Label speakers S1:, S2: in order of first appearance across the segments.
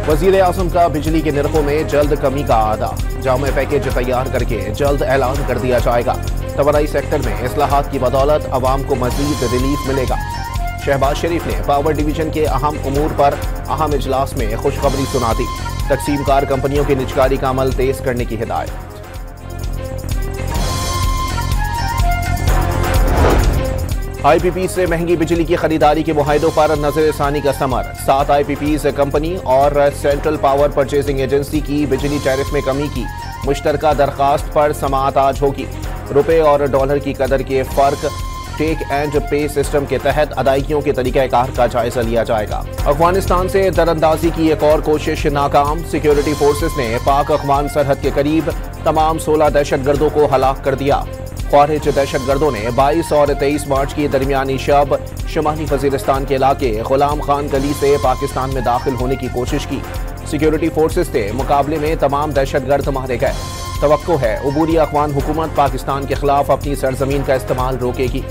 S1: वजीर आजम का बिजली के निर्खों में जल्द कमी का आदा, जामे पैकेज तैयार करके जल्द ऐलान कर दिया जाएगा। तवानाई सेक्टर में इस्लाहात की बदौलत अवाम को मजीद रिलीफ मिलेगा। शहबाज शरीफ ने पावर डिवीजन के अहम उमूर पर अहम इजलास में खुशखबरी सुना दी। तकसीमकार कंपनियों की निजकारी का अमल तेज करने की हिदायत। IPP से महंगी बिजली की खरीदारी के मुआहदों पर नजरसानी का समर। 7 IPPs कंपनी और सेंट्रल पावर परचेजिंग एजेंसी की बिजली टैरिफ में कमी की मुश्तरका दरखास्त पर समाअत आज होगी। रुपए और डॉलर की कदर के फर्क टेक एंड पे सिस्टम के तहत अदायगियों के तरीक़ाकार का जायजा लिया जाएगा। अफगानिस्तान से दरअंदाजी की एक और कोशिश नाकाम। सिक्योरिटी फोर्सेस ने पाक अफगान सरहद के करीब तमाम 16 दहशतगर्दों को हलाक कर दिया। ख्वारिज दहशतगर्दों ने 22 और 23 मार्च की दरमियानी शब शुमाली वजीरिस्तान के इलाके गुलाम खान गली से पाकिस्तान में दाखिल होने की कोशिश की। सिक्योरिटी फोर्सेस के मुकाबले में तमाम दहशतगर्द मारे गए। तवक्को है उबूरी अफगान हुकूमत पाकिस्तान के खिलाफ अपनी सरजमीन का इस्तेमाल रोकेगी।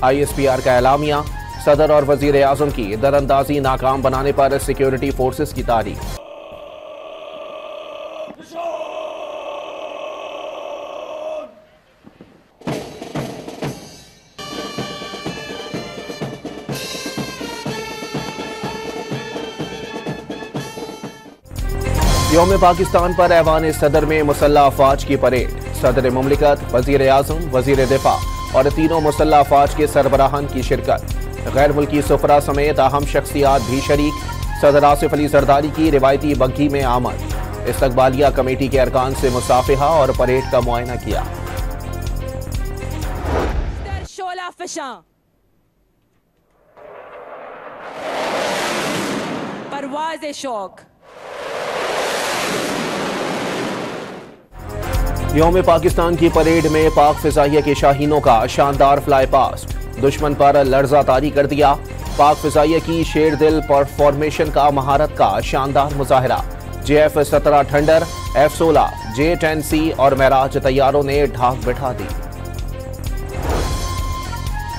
S1: ISPR का एलामिया। सदर और वजीर आजम की दरअंदाजी नाकाम बनाने पर सिक्योरिटी फोर्सेस की तारीफ। यौम पाकिस्तान पर ऐवान सदर में मुसल्लह अफवाज की परेड। सदर मुमलिकत, वजीर आजम, वजीर दिफा और तीनों मुसल्लह अफवाज के सरबराहान की शिरकत। गैर मुल्की सुफरा समेत अहम शख्सियात भी शरीक। सदर आसिफ अली जरदारी की रिवायती बग्घी में आमद। इस्तकबालिया कमेटी के अरकान से मुसाफिहा और परेड का मुआयना किया।
S2: परवाज़ शौक।
S1: यौम पाकिस्तान की परेड में पाक फिजाइया के शाहीनों का शानदार फ्लाई पास्ट। दुश्मन पर लर्जा तारी कर दिया। पाक फिजाइया की शेर दिल फॉर्मेशन का महारत का शानदार मुजाहरा। JF-17 थंडर, F-16, J-10C और महराज तैयारों ने ढाक बिठा दी।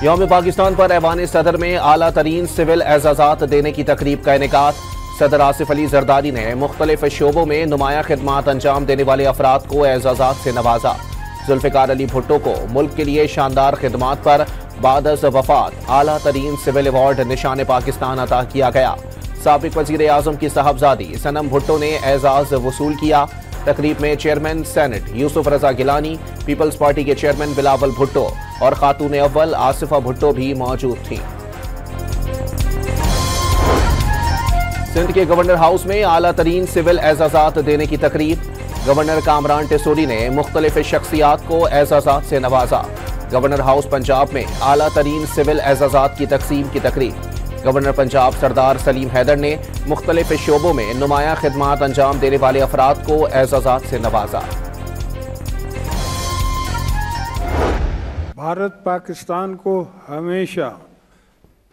S1: यौम पाकिस्तान पर ऐवान सदर में आला तरीन सिविल एजाजात देने की तकरीब का इनेकात। सदर आसिफ अली जरदारी ने मुख्तलिफ शोबों में नुमाया खिदमात अंजाम देने वाले अफराद को एजाजात से नवाजा। जुल्फ़िकार अली भुट्टो को मुल्क के लिए शानदार खिदमात पर बाद अज़ वफ़ात आला तरीन सिविल अवार्ड निशान पाकिस्तान अता किया गया। साबिक वज़ीर आज़म की साहबजादी सनम भुट्टो ने एजाज़ वसूल किया। तकरीब में चेयरमैन सेनेट यूसुफ रजा गिलानी, पीपल्स पार्टी के चेयरमैन बिलावल भुट्टो और खातून अव्वल आसिफा भुट्टो भी मौजूद थीं। सिंध के गवर्नर हाउस में आला तरीन सिविल एजाजात देने की तकरीब। गवर्नर कामरान टेसोरी ने मुख्तलिफ शख्सियात को एजाजात से नवाजा। गवर्नर हाउस पंजाब में आला तरीन सिविल एजाजात की तकसीम की तकरीब। गवर्नर पंजाब सरदार सलीम हैदर ने मुख्तलिफ शोबों में नुमाया खिदमात अंजाम देने वाले अफराद को एजाजात से नवाजा।
S3: भारत पाकिस्तान को हमेशा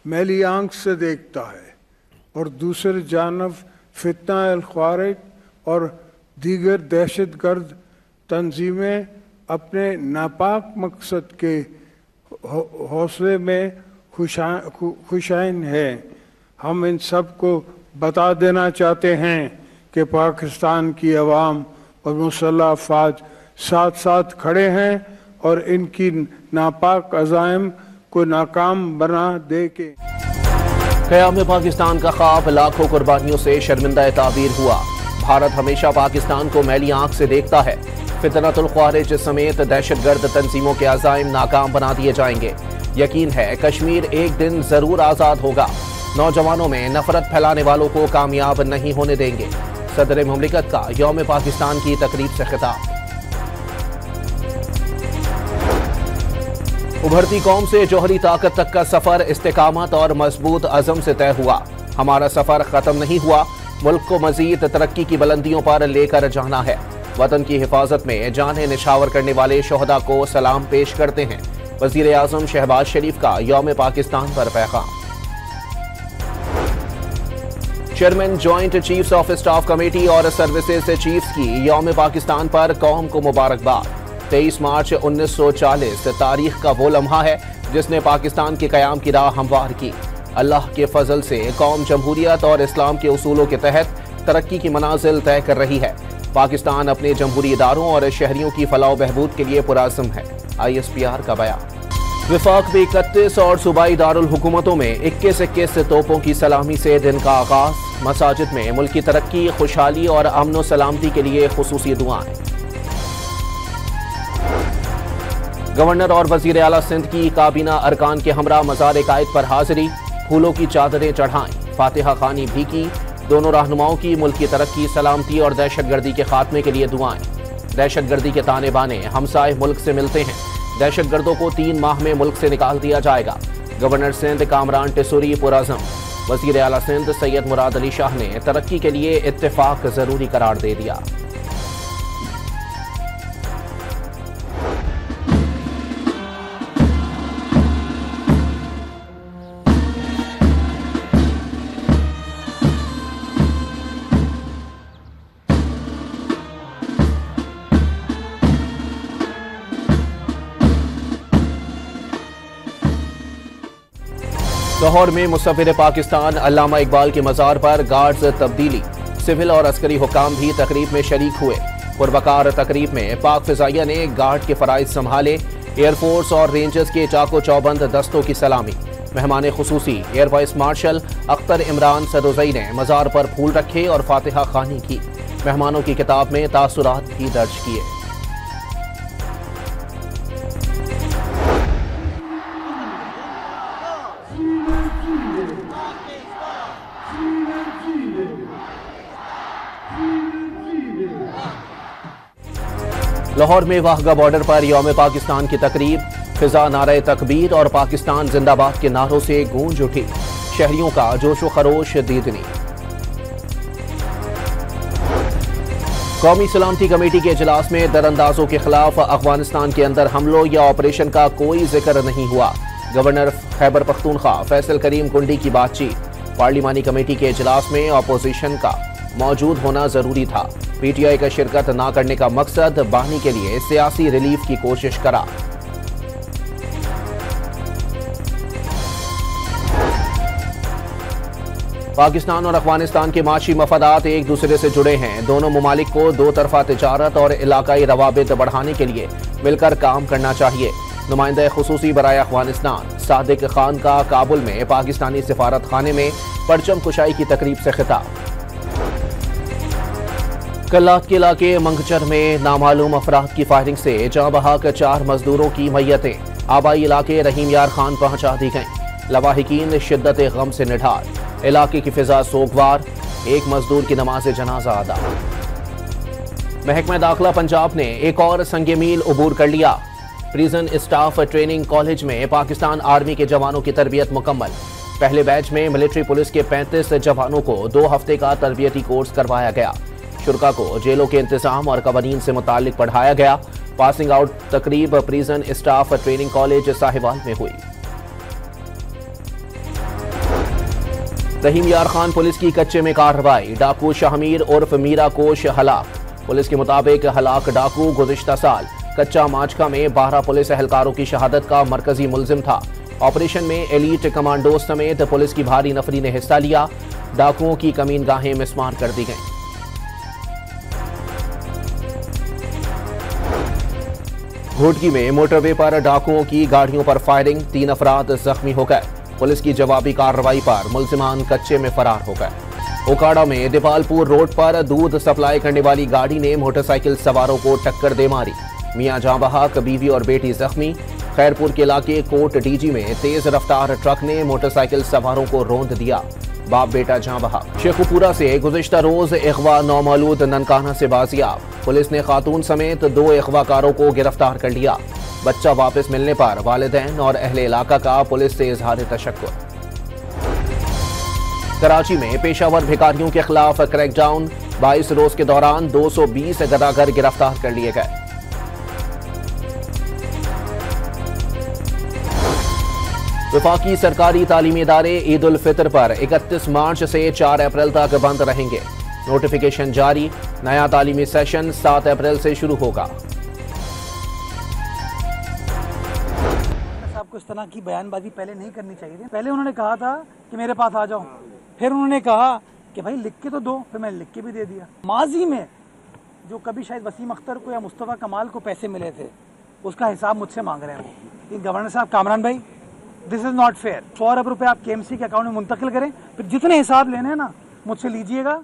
S3: मैली आंख से देखता है और दूसरी जानब फितना अल ख्वारिज और दीगर दहशतगर्द तंजीमें अपने नापाक मकसद के हौसले में खुशाइन है। हम इन सब को बता देना चाहते हैं कि पाकिस्तान की अवाम और मुसल्लह अफवाज साथ साथ खड़े हैं और इनकी नापाक अज़ाइम को नाकाम बना दे के
S1: क़याम पाकिस्तान का ख्वाब लाखों कुर्बानियों से शर्मिंदा ताबीर हुआ। भारत हमेशा पाकिस्तान को मैली आंख से देखता है। फितनतुल ख्वारिज समेत दहशतगर्द तंजीमों के अज़ाइम नाकाम बना दिए जाएंगे। यकीन है कश्मीर एक दिन जरूर आज़ाद होगा। नौजवानों में नफरत फैलाने वालों को कामयाब नहीं होने देंगे। सदर मुमलिकत का यौम पाकिस्तान की तकरीब से खिताब। उभरती कौम से जौहरी ताकत तक का सफर इस्तेकामत और मजबूत अज़म से तय हुआ। हमारा सफर खत्म नहीं हुआ। मुल्क को मजीद तरक्की की बुलंदियों पर लेकर जाना है। वतन की हिफाजत में जानें निछावर करने वाले शोहदा को सलाम पेश करते हैं। वजीर आजम शहबाज शरीफ का यौम पाकिस्तान पर पैगाम। Chairman joint chiefs of staff committee और सर्विसेज चीफ्स की यौम पाकिस्तान पर कौम को मुबारकबाद। 23 मार्च 1940 तारीख का वो लम्हा है जिसने पाकिस्तान के क़याम की राह हमवार की। अल्लाह के फजल से कौम जमहूरियत और इस्लाम के उसूलों के तहत तरक्की की मनाजिल तय कर रही है। पाकिस्तान अपने जमहूरी इदारों और शहरियों की फलाह बहबूद के लिए पुरअज़्म है। ISPR का बयान। विफाक में 31 और सूबाई दारुल हुकूमतों में 21 तोपों की सलामी से दिन का आगाज। मसाजिद में मुल्क की तरक्की, खुशहाली और अमन व सलामती के लिए खुसूसी दुआएं। गवर्नर और वजीर आला सिंध की काबीना अरकान के हमरा मज़ार कायद पर हाजिरी, फूलों की चादरें चढ़ाई, फातिहा खानी भी की। दोनों रहनुमाओं की मुल्क की तरक्की, सलामती और दहशतगर्दी के खात्मे के लिए दुआएं। दहशतगर्दी के ताने बाने हमसाए मुल्क से मिलते हैं। दहशतगर्दों को 3 माह में मुल्क से निकाल दिया जाएगा। गवर्नर सिंध कामरान टिसूरी पुरअज़्म। वजीर आला सिंध सैयद मुराद अली शाह ने तरक्की के लिए इत्तेफाक जरूरी करार दे दिया। लाहौर में मुसव्विर पाकिस्तान अल्लामा इकबाल के मज़ार पर गार्ड्स तब्दीली, सिविल और अस्करी हुकाम भी तकरीब में शरीक हुए। पुरवकार तकरीब में पाक फिजाइया ने गार्ड के फराइज संभाले। एयरफोर्स और रेंजर्स के चाको चौबंद दस्तों की सलामी। मेहमान खुसूसी air vice marshal Akhtar Imran Sadozai ने मज़ार पर फूल रखे और फातिहा खानी की। मेहमानों की किताब में तासुरात भी दर्ज किए। लाहौर में वाहगा बॉर्डर पर यौम पाकिस्तान की तकरीब, फिजा नारे तकबीर और पाकिस्तान जिंदाबाद के नारों से गूंज उठी। शहरियों का जोशो खरोश दीदनी। कौमी सलामती कमेटी के इजलास में दरअंदाजों के खिलाफ अफगानिस्तान के अंदर हमलों या ऑपरेशन का कोई जिक्र नहीं हुआ। गवर्नर खैबर पख्तूनख्वा फैसल करीम कुंडी की बातचीत। पार्लिमानी कमेटी के इजलास में अपोजिशन का मौजूद होना जरूरी था। PTI का शिरकत न करने का मकसद बानी के लिए सियासी रिलीफ की कोशिश करा। पाकिस्तान और अफगानिस्तान के माशी मफादात एक दूसरे से जुड़े हैं। दोनों ममालिक को दो तरफा तिजारत और इलाकाई रवाबित बढ़ाने के लिए मिलकर काम करना चाहिए। नुमाइंदा खुसूसी बराए अफगानिस्तान सादिक खान का काबुल में पाकिस्तानी सिफारत खाने में परचम कुशाई की तकरीब से खिताब। कल्लात के इलाके मंगचर में नामालूम अफराद की फायरिंग से जाँ बहक 4 मजदूरों की मैयतें आबाई इलाके रहीम यार खान पहुंचा दी गईं। लवाहिकीन शिद्दत गम से निढाल। इलाके की फिजा सोगवार। एक मजदूर की नमाज जनाजा अदा। महकमा दाखिला पंजाब ने एक और संगे मील उबूर कर लिया। प्रिजन स्टाफ ट्रेनिंग कॉलेज में पाकिस्तान आर्मी के जवानों की तरबियत मुकम्मल। पहले बैच में मिलिट्री पुलिस के 35 जवानों को 2 हफ्ते का तरबियती कोर्स करवाया गया। शुरका को जेलों के इंतजाम और कवानीन से मुतालिक पढ़ाया गया। पासिंग आउट तकरीब prison staff training college Sahiwal में हुई। रहीम यार खान पुलिस की कच्चे में कार्रवाई। डाकू शाहमीर उर्फ मीरा कोश हलाक। पुलिस के मुताबिक हलाक डाकू गुज़िश्ता साल कच्चा माचका में 12 पुलिस एहलकारों की शहादत का मरकजी मुल्जिम था। ऑपरेशन में एलीट कमांडो समेत पुलिस की भारी नफरी ने हिस्सा लिया। डाकुओं की कमीन गाहें मिसमार कर दी गईं। घोटकी में मोटरवे पर डाकुओं की गाड़ियों पर फायरिंग। 3 अफराद जख्मी हो गए। पुलिस की जवाबी कार्रवाई पर मुल्जिमान कच्चे में फरार हो गए। ओकाड़ा में दीपालपुर रोड पर दूध सप्लाई करने वाली गाड़ी ने मोटरसाइकिल सवारों को टक्कर दे मारी। मियां जाँ बहक, बीवी और बेटी जख्मी। खैरपुर के इलाके कोट डीजी में तेज रफ्तार ट्रक ने मोटरसाइकिल सवारों को रौंद दिया। बाप बेटा जाँ बहक। शेखुपुरा से गुज़िश्ता रोज अगवा नौमौलूद ननकाना से बाजियाब। पुलिस ने खातून समेत 2 अगवाकारों को गिरफ्तार कर लिया। बच्चा वापस मिलने पर वालिदैन और अहले इलाका का पुलिस से इजहार तशक्कुर। कराची में पेशावर भिखारियों के खिलाफ क्रैकडाउन। 22 रोज के दौरान 220 गदागर गिरफ्तार कर लिए गए। वफाकी सरकारी तालीमी इदारे ईद उल फितर पर 31 मार्च से 4 अप्रैल तक बंद रहेंगे। नोटिफिकेशन जारी। नया तालीमी सेशन 7 अप्रैल से शुरू होगा।
S4: आपको इस तरह की बयानबाजी पहले नहीं करनी चाहिए थी। पहले उन्होंने कहा था कि मेरे पास आ जाओ, फिर उन्होंने कहा कि भाई लिख के तो दो, फिर मैंने लिख के भी दे दिया। माजी में जो कभी शायद वसीम अख्तर को या मुस्तफ़ा कमाल को पैसे मिले थे, उसका हिसाब मुझसे मांग रहे हैं वो। गवर्नर साहब कामरान भाई, दिस इज़ नॉट फेयर। 100 अरब रुपये आप KMC के अकाउंट में मुंतकिल करें, फिर जितने हिसाब लेने हैं ना मुझसे लीजिएगा।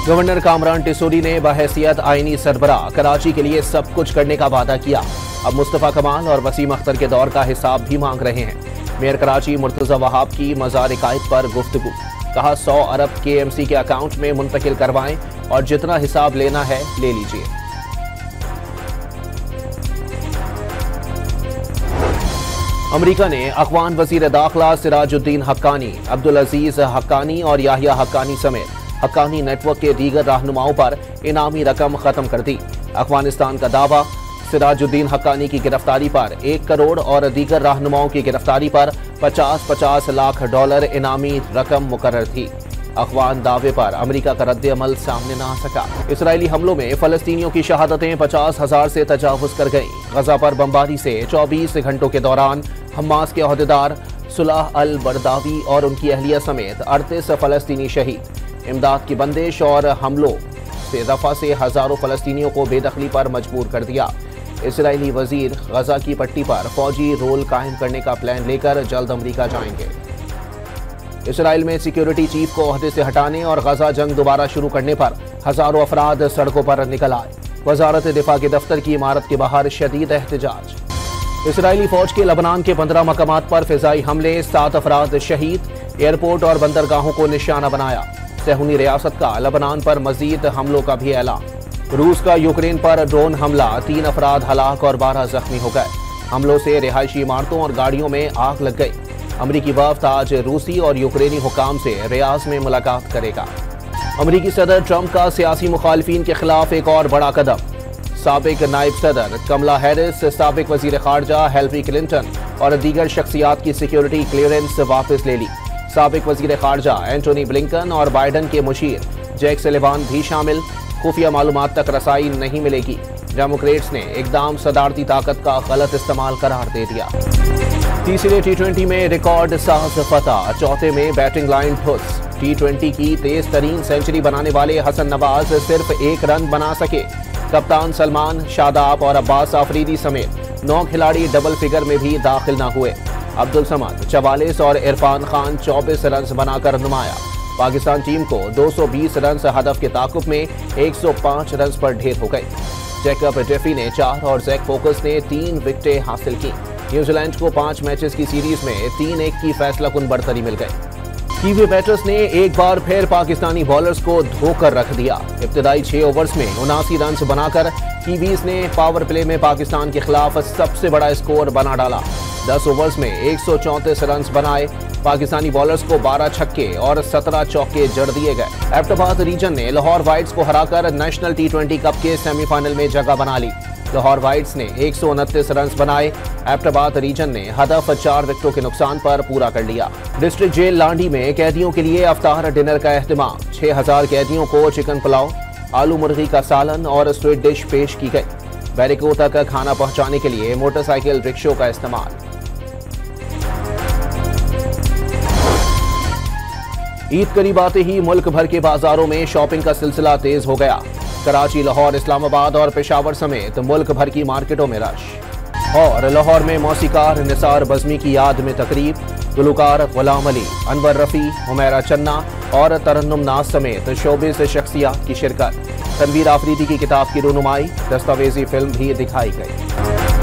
S1: गवर्नर कामरान टिसोरी ने बहैसियत आईनी सरबराह कराची के लिए सब कुछ करने का वादा किया। अब मुस्तफ़ा कमाल और वसीम अख्तर के दौर का हिसाब भी मांग रहे हैं। मेयर कराची मुर्तज़ा वहाब की मज़ार-ए-कायद पर गुफ्तगू, कहा 100 अरब KMC के अकाउंट में मुंतकिल करवाएं और जितना हिसाब लेना है ले लीजिए। अमेरिका ने अफ़गान वज़ीर दाखिला सिराजुद्दीन हक्कानी, अब्दुल अजीज हक्कानी और याहिया हक्कानी समेत हक्कानी नेटवर्क के दीगर रहनुमाओं पर इनामी रकम खत्म कर दी। अफगानिस्तान का दावा, सिराजुद्दीन हक्कानी की गिरफ्तारी पर 1 करोड़ और दीगर रहनुमाओं की गिरफ्तारी पर 50-50 लाख डॉलर इनामी रकम मुकर्रर थी। अफगान दावे पर अमेरिका का रद्द-ए-अमल सामने न आ सका। इसराइली हमलों में फलस्तीनियों की शहादतें 50,000 से तजावुज कर गईं। गजा पर बमबारी से 24 घंटों के दौरान हमास के अहदेदार सुलाह अल बरदावी और उनकी अहलिया समेत 38 फलस्तीनी शहीद। इमदाद की बंदिश और हमलों से रफा से हजारों फलस्तीनियों को बेदखली पर मजबूर कर दिया। इसराइली वजीर गजा की पट्टी पर फौजी रोल कायम करने का प्लान लेकर जल्द अमेरिका जाएंगे। इसराइल में सिक्योरिटी चीफ को ओहदे से हटाने और गजा जंग दोबारा शुरू करने पर हजारों अफराद सड़कों पर निकल आए। वजारत दिफा के दफ्तर की इमारत के बाहर शदीद एहतजाज। इसराइली फौज के लबनान के 15 मकामात पर फिजाई हमले, 7 अफराद शहीद। एयरपोर्ट और बंदरगाहों को निशाना बनाया। सहूनी रियासत का लबनान पर मजीद हमलों का भी ऐलान। रूस का यूक्रेन पर ड्रोन हमला, 3 अफराद हलाक और 12 जख्मी हो गए। हमलों से रिहायशी इमारतों और गाड़ियों में आग लग गई। अमरीकी वफ्द आज रूसी और यूक्रेनी हुकाम से रियाज में मुलाकात करेगा। अमरीकी सदर ट्रंप का सियासी मुखालिफिन के खिलाफ एक और बड़ा कदम। साबिक नायब सदर कमला हैरिस, साबिक वजीर खारजा हिलरी क्लिंटन और दीगर शख्सियात की सिक्योरिटी क्लियरेंस वापस ले ली। साबिक वजीर खारजा एंटोनी ब्लिंकन और बाइडन के मुशीर जैक सलिवान भी शामिल। खुफिया मालूमात तक रसाई नहीं मिलेगी। डेमोक्रेट्स ने इकदाम सदारती ताकत का गलत इस्तेमाल करार दे दिया। तीसरे T20 में रिकॉर्ड साज फतह, चौथे में बैटिंग लाइन ठुस। T20 की तेज तरीन सेंचुरी बनाने वाले हसन नवाज सिर्फ 1 रन बना सके। कप्तान सलमान, शादाब और अब्बास आफरीदी समेत 9 खिलाड़ी डबल फिगर में भी दाखिल न हुए। अब्दुल समद 44 और इरफान खान 24 रन बनाकर नुमाया। पाकिस्तान टीम को 220 रन हदफ के ताकुब में 105 रन पर ढेर हो गए। जैकब डेफी ने 4 और जैक फोकस ने 3 विकेटें हासिल की। न्यूजीलैंड को 5 मैचेस की सीरीज में 3-1 की फैसलाकुन बढ़तरी मिल गई। कीवी बैटर्स ने एक बार फिर पाकिस्तानी बॉलर्स को धोकर रख दिया। इब्तिदाई 6 ओवर्स में 79 रन बनाकर कीवीज ने पावर प्ले में पाकिस्तान के खिलाफ सबसे बड़ा स्कोर बना डाला। 10 ओवर्स में 134 रन बनाए। पाकिस्तानी बॉलर्स को 12 छक्के और 17 चौके जड़ दिए गए। एबटाबाद रीजन ने लाहौर वाइट्स को हराकर नेशनल T20 कप के सेमीफाइनल में जगह बना ली। लाहौर वाइट्स ने 129 रन बनाए। एबटाबाद रीजन ने हदफ 4 विकेटों के नुकसान पर पूरा कर लिया। डिस्ट्रिक्ट जेल लांडी में कैदियों के लिए अफ्तार डिनर का एहतमाम। 6000 कैदियों को चिकन पुलाव, आलू मुर्गी का सालन और स्वीट डिश पेश की गई। बैरिकों तक खाना पहुंचाने के लिए मोटरसाइकिल रिक्शों का इस्तेमाल। ईद करीब आते ही मुल्क भर के बाजारों में शॉपिंग का सिलसिला तेज हो गया। कराची, लाहौर, इस्लामाबाद और पेशावर समेत मुल्क भर की मार्केटों में रश। और लाहौर में मौसीकार निसार बज़मी की याद में तकरीब। गुलकार गुलाम अली, अनवर रफ़ी, हुमैरा चन्ना और तरन्नुम नाज समेत शोबे से शख्सियात की शिरकत। तनवीर आफरीदी की किताब की रूनुमाई, दस्तावेजी फिल्म भी दिखाई गई।